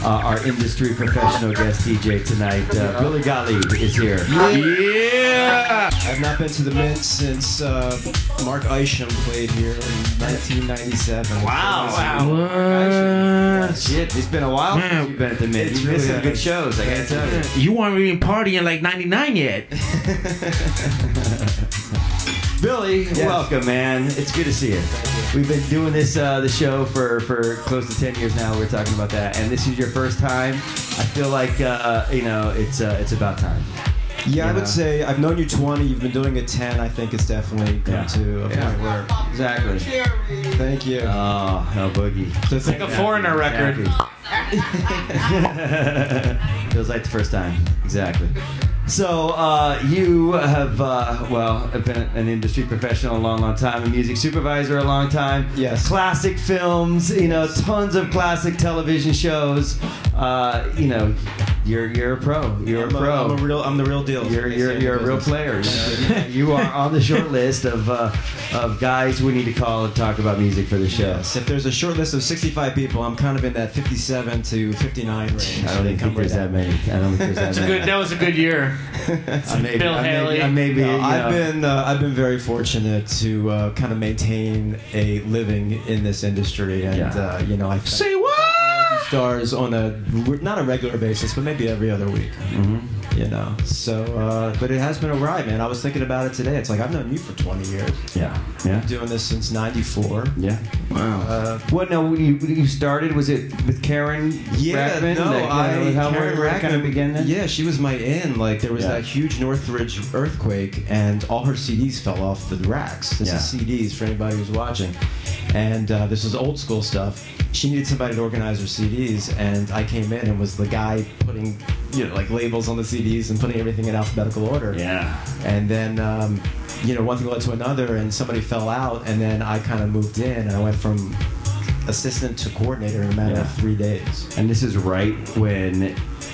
our industry professional guest DJ tonight. Billy Gottlieb is here. Yeah! I've not been to the Mint since Mark Isham played here in 1997. Wow. Shit, it's been a while since you've been at the Mint. You've missed some good shows, I gotta tell you. You weren't even partying like 99 yet. Billy, welcome, man. It's good to see you. We've been doing this the show for close to 10 years now. We're talking about that, and this is your first time. I feel like you know it's about time. Yeah, I would say I've known you 20. You've been doing it 10. I think it's definitely come to a point where exactly. Thank you. Oh, no boogie. It's like a Foreigner record. Feels like the first time. Exactly. So you have been an industry professional a long time, a music supervisor a long time. Yes. Classic films, you know, tons of classic television shows. You know, you're a pro. You're a pro. I'm the real deal. You're a real player. You are on the short list of guys we need to call and talk about music for the show. Yes. If there's a short list of 65 people, I'm kind of in that 57 to 59 range. I don't think there's that many. I don't think there's that many. That was a good year. Bill Haley. I've been very fortunate to kind of maintain a living in this industry, and you know, I say what? Stars on not a regular basis, but maybe every other week. You know, so but it has been a ride, man. I was thinking about it today. It's like I've known you for 20 years. Yeah. Been doing this since '94. Yeah. Wow. What? No, when you started, was it with Karen? Rackman? Karen Rackman kind of began then? Yeah, she was my in. Like there was that huge Northridge earthquake, and all her CDs fell off the racks. This is CDs for anybody who's watching, and this was old school stuff. She needed somebody to organize her CDs, and I came in and was the guy putting, you know, like labels on the CDs and putting everything in alphabetical order. Yeah. And then, you know, one thing led to another, and somebody fell out, and then I kind of moved in, and I went from assistant to coordinator in a matter of 3 days. And this is right when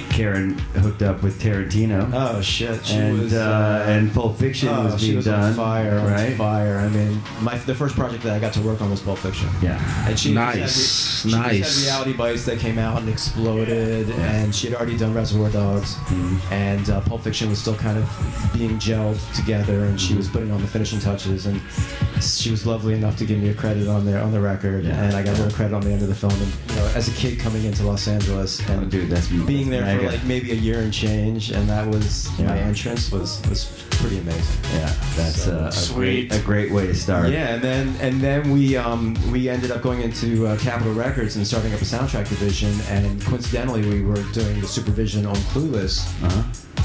Karen hooked up with Tarantino. Oh shit! And Pulp Fiction was being done. On fire, right? On fire. I mean, the first project that I got to work on was Pulp Fiction. Yeah. And she nice. She had Reality Bites that came out and exploded, and she had already done Reservoir Dogs, and Pulp Fiction was still kind of being gelled together, and she was putting on the finishing touches, and she was lovely enough to give me a credit on the record, and I got her a credit on the end of the film. And you know, as a kid coming into Los Angeles and being there for like maybe a year and change, and that was my entrance was pretty amazing. Yeah, that's a great way to start. Yeah, and then we ended up going into Capitol Records and starting up a soundtrack division, and coincidentally we were doing the Supervision on Clueless.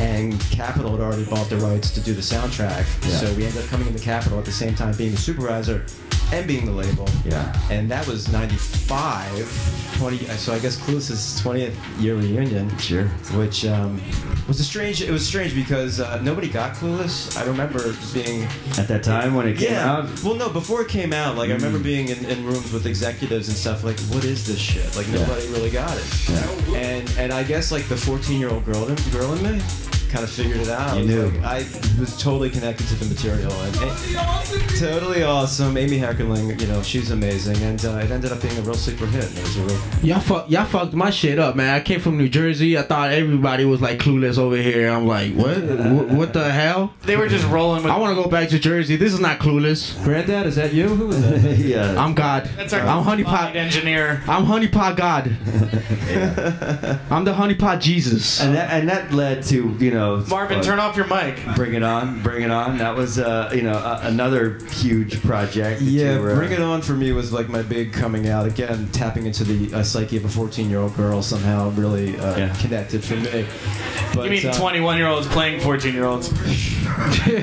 And Capitol had already bought the rights to do the soundtrack, so we ended up coming into Capitol at the same time, being the supervisor and being the label. Yeah. And that was '95, so I guess Clueless's 20th year reunion. Sure. Which was strange because nobody got Clueless. I remember being at that time when it came out. Well, no, before it came out, like I remember being in rooms with executives and stuff. Like, what is this shit? Like nobody really got it. Yeah. And I guess like the 14-year-old girl in me kind of figured it out. You knew. Like, I was totally connected to the material. And totally awesome. Amy Heckerling, you know, she's amazing, and it ended up being a real sleeper hit. It was a real. Y'all fucked my shit up, man. I came from New Jersey. I thought everybody was like Clueless over here. I'm like, what? What the hell? They were just rolling with. I want to go back to Jersey. This is not Clueless. Granddad, is that you? Who is that? Yeah. I'm God. That's our I'm Hunnypot engineer. I'm Hunnypot God. I'm the Hunnypot Jesus. And that led to, you know, Marvin, turn off your mic. Bring It On. That was you know, another huge project. Yeah, Bring It On for me was like my big coming out. Again, tapping into the psyche of a 14-year-old girl somehow really connected for me. But, you mean 21-year-olds playing 14-year-olds?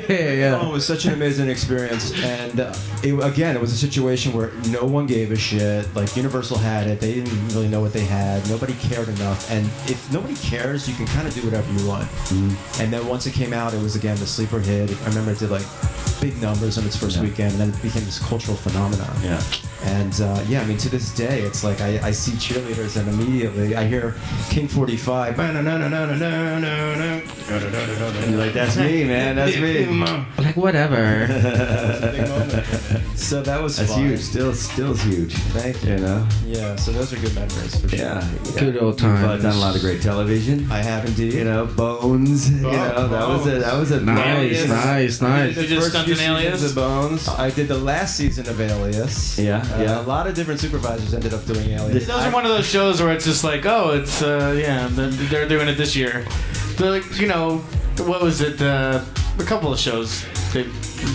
Yeah. Oh, it was such an amazing experience, and it was a situation where no one gave a shit. Like Universal had it, they didn't really know what they had. Nobody cared enough, and if nobody cares, you can kind of do whatever you want. And then once it came out, it was again the sleeper hit. I remember it did like big numbers on its first weekend, and then it became this cultural phenomenon. Yeah. And yeah, I mean, to this day, it's like I see cheerleaders and immediately I hear King 45. You're like, that's me, man. That's me. Like, whatever. So that was That's fun. huge. Still is huge. Thank you. You know? Yeah, so those are good memories for sure. Yeah. Good old You've times. done a lot of great television. I have indeed. You know, Bones. You know, that was a Nice, nice. You just stunt an Alias? Of Bones. I did the last season of Alias. Yeah, yeah. A lot of different supervisors ended up doing Alias. Those are one of those shows where it's just like, oh, it's yeah, they're doing it this year. They're like, you know, what was it? A couple of shows.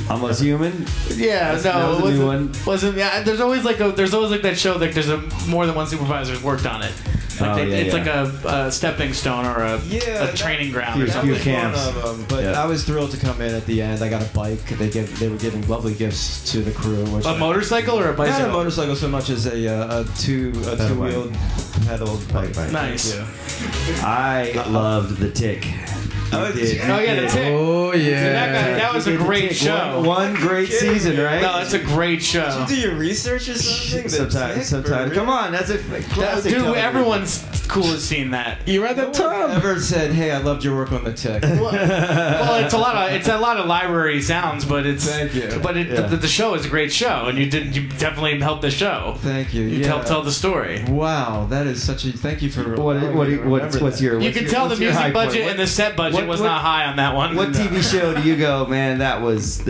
Almost Human. Yeah, That no, was a it new wasn't. one. Wasn't yeah? There's always like that show like there's more than one supervisor's worked on it. Like it's like a stepping stone or a training ground or Few something. camps. One of them, but I was thrilled to come in at the end. I got a bike. They were giving lovely gifts to the crew. Which A motorcycle or a bicycle? Not a motorcycle so much as a two-wheeled pedaled bike. Nice. I loved The Tick. Oh yeah, The Tick. Oh yeah. That was a great show. One great season, right? No, that's a great show. Did you do your research or something? Sometimes. Come on, that's a classic. Dude, television. everyone's cool has seen that. You're at the No one top. ever said, "Hey, I loved your work on The Tick." Well, it's a lot of library sounds, but it's Thank you. But the show is a great show, and you definitely helped the show. Thank you. You helped tell the story. Wow, that is such a thank you for. What's your? You can tell the music budget and the set budget was not high on that one. What TV show do you go, man? That was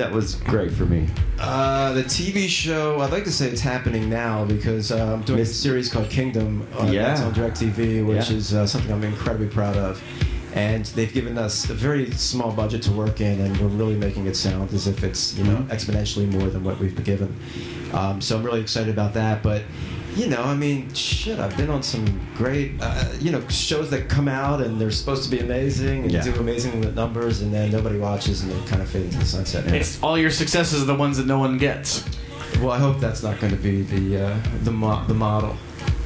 great for me. The TV show, I'd like to say it's happening now because I'm doing a series called Kingdom that's on DirecTV, which is something I'm incredibly proud of. And they've given us a very small budget to work in, and we're really making it sound as if it's exponentially more than what we've been given. So I'm really excited about that. But you know, I mean, shit, I've been on some great, shows that come out and they're supposed to be amazing and do amazing with numbers, and then nobody watches and they kind of fade into the sunset. It's all your successes are the ones that no one gets. Well, I hope that's not going to be the model.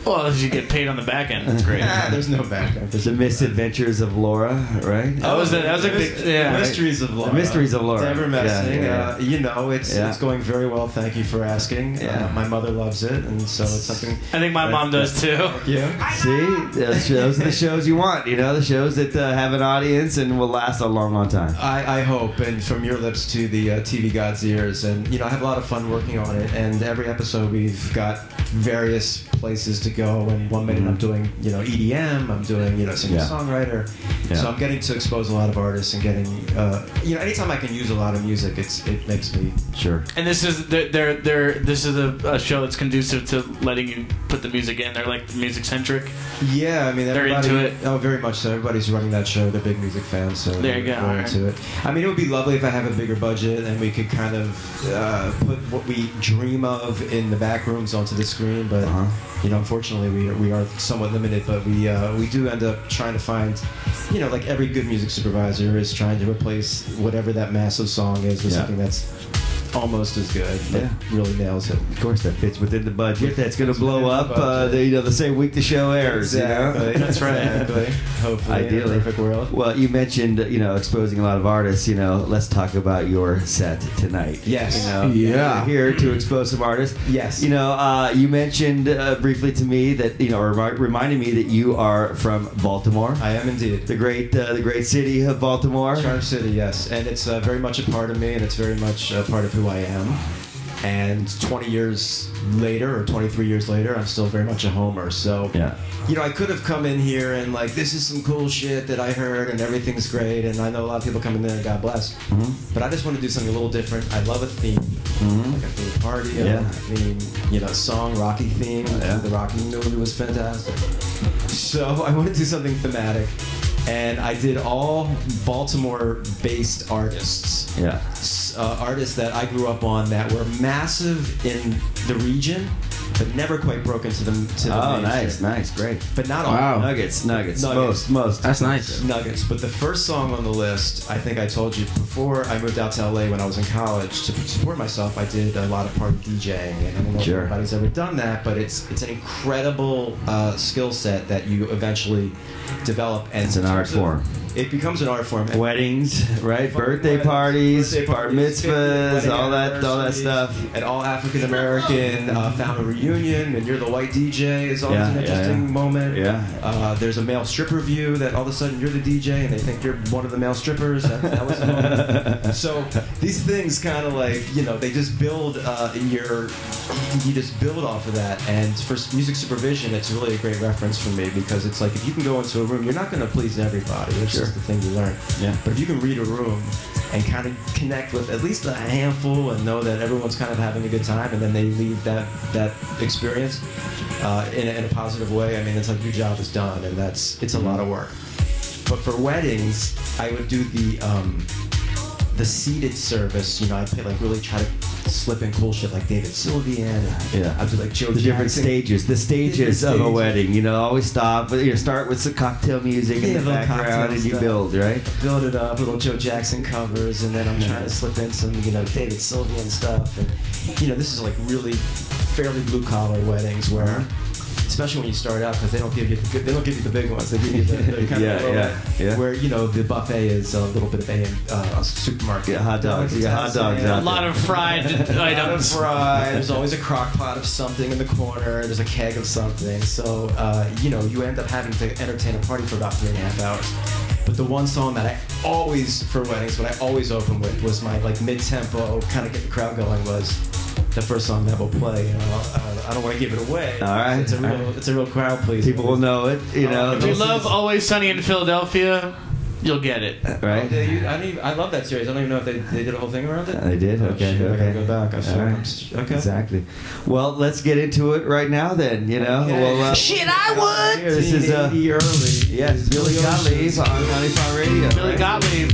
Well, if you get paid on the back end, that's great. There's no backup. The Misadventures of Laura, right? That was a big, Mysteries of Laura. The Mysteries of Laura. Never messing. It's going very well. Thank you for asking. My mother loves it, and so it's something. I think my mom does too. Yeah. See, those are the shows you want. You know, the shows that have an audience and will last a long, long time. I hope, and from your lips to the TV God's ears, and I have a lot of fun working on it. And every episode we've got various places to go, and one minute I'm doing EDM, I'm doing singer-songwriter, so I'm getting to expose a lot of artists and getting anytime I can use a lot of music, it makes me sure. And this is a show that's conducive to letting you put the music in. They're like music centric. Yeah, I mean they're into it. Oh, very much so. Everybody's running that show. They're big music fans, so there you go. They're into it. I mean, it would be lovely if I have a bigger budget and we could kind of put what we dream of in the back rooms onto the screen, but unfortunately we are somewhat limited. But we do end up trying to find, like every good music supervisor is trying to replace whatever that massive song is with something that's almost as good, but really nails it. Of course, that fits within the budget. That's going to blow up the same week the show airs. Exactly. That's right. Exactly. Hopefully, ideally, in a perfect world. Well, you mentioned exposing a lot of artists. Let's talk about your set tonight. Yes. You're here to expose some artists. Yes. You mentioned briefly to me that or reminded me that you are from Baltimore. I am indeed. The great city of Baltimore. Charm City, yes, and it's very much a part of me, and it's very much a part of who I am. And 20 years later, or 23 years later, I'm still very much a homer. So, I could have come in here and this is some cool shit that I heard, and everything's great. And I know a lot of people come in there, and God bless. But I just want to do something a little different. I love a theme, like a theme party, a theme, song, Rocky theme. The Rocky movie was fantastic. So I want to do something thematic. And I did all Baltimore-based artists. Artists that I grew up on that were massive in the region, but never quite broke into the Oh, mainstream. nice, great. But not all. Wow. Nuggets. Nuggets. Most. That's nice. Nuggets. But the first song on the list, I think I told you before I moved out to LA when I was in college to support myself. I did a lot of party DJing, and I don't know if anybody's ever done that, but it's an incredible skill set that you eventually develop. And it's an art form. It becomes an art form. Weddings, right? Birthday parties, bar mitzvahs, all that stuff. An all African American family reunion, and you're the white DJ is always an interesting moment. Yeah. There's a male stripper view that all of a sudden you're the DJ and they think you're one of the male strippers. That was a moment. So these things kind of like, you know, they just build you just build off of that. And for music supervision, it's really a great reference for me because it's like if you can go into a room, you're not going to please everybody. It's just the thing you learn. Yeah. But if you can read a room and kind of connect with at least a handful and know that everyone's kind of having a good time, and then they leave that experience in a positive way, I mean, it's like your job is done, and it's a lot of work. But for weddings, I would do the seated service. You know, I'd really try to slip in cool shit like David Sylvian. I'd do like Joe the different Jackson. the stages of a wedding. You know, always stop. You start with some cocktail music in the background, and you build, right? Build it up, little Joe Jackson covers, and then I'm trying to slip in some, you know, David Sylvian stuff. And you know, this is like really fairly blue collar weddings where. Especially when you start out, because they don't give you the big ones. They give you the kind of where you know the buffet is a little bit of a supermarket. Yeah, hot dogs. You got hot dogs. A lot of fried items. There's always a crock pot of something in the corner. There's a keg of something. So you know, you end up having to entertain a party for about 3.5 hours. But the one song that I always, for weddings, what I always open with was my like mid-tempo, kind of get the crowd going, was the first song that will play. You know, I don't want to give it away. All right. It's a real crowd pleaser. People will know it. You know. If you love Always Sunny in Philadelphia, you'll get it. Right. I love that series. I don't even know if they did a whole thing around it. They did. Okay. I gotta go back. Okay. Exactly. Well, let's get into it right now then. You know. Okay. Well, Shit, I would. This is early. Yes, Billy Gottlieb on Hunnypot Radio. Billy Gottlieb.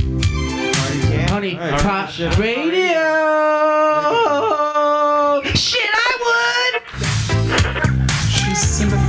Hunnypot Radio. Shit, I would. She's sympathetic.